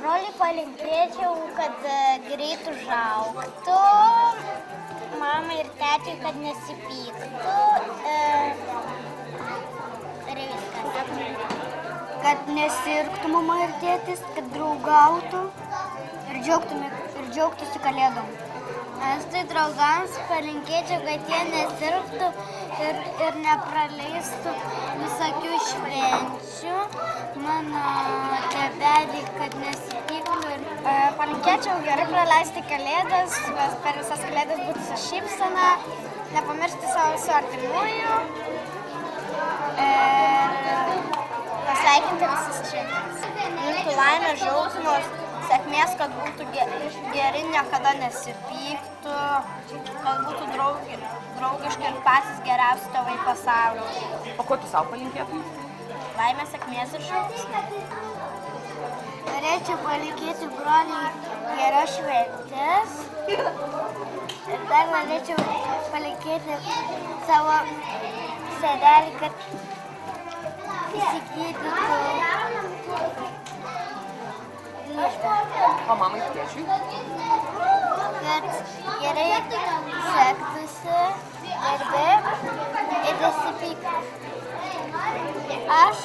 broliui palinkėčiau, kad greit užaugtų, mamai ir tėčiui, kad nesipyktų. Ir viskas. Kad nesirgtų mama ir tėtis, kad draugautų ir džiaugtųsi kalėdom. Aš tai draugams palinkėčiau, kad jie nesirgtų ir nepraleistų visokių švenčių. Mano tėveliai, kad nesipyktų. Palinkėčiau gerai praleisti kalėdas, per visas kalėdas būti su šypsena, nepamiršti savo visų artimųjų. Pasveikinti visus šventes. Linktų laimės, džiaugsmos, sėkmės, kad būtų geri, niekada nesipyktų, kad būtų draugiški ir patys geriausi tėvai pasaulyje. O ko tu savo palinkėtum? Laimės, sėkmės ir džiaugsmės. Norėčiau palinkėti broliui geros šventės. Ir dar norėčiau palinkėti savo senelį, kad įsigydytų. O mamai ir tėčiui? Kad gerai sektųsi darbe ir nesipyktų. Aš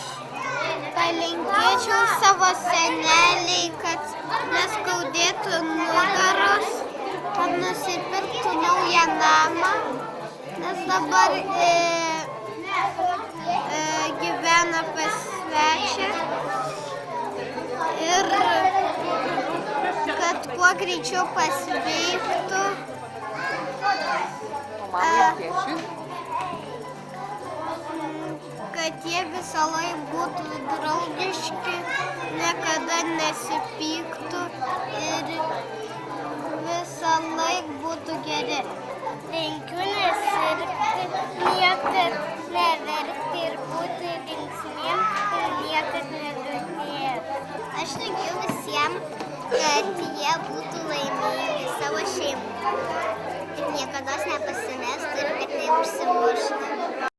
palinkėčiau savo seneliai, kad neskaudėtų nugaros, kad nusipirktų naują namą, nes dabar gyvena pas svečią. Ir kad kuo greičiau pasveiktų. O mamai ir tėčiui? Kad jie visą laiką būtų draugiški, niekada nesipyktų ir visą laiką būtų geri. Linkiu nesirgti, niekad neverkti ir būti linksmiem ir niekad neliūdėti. Aš linkiu visiems, kad jie būtų laimingi savo šeimą ir niekada nepasimestų ir kad neužsimuštų.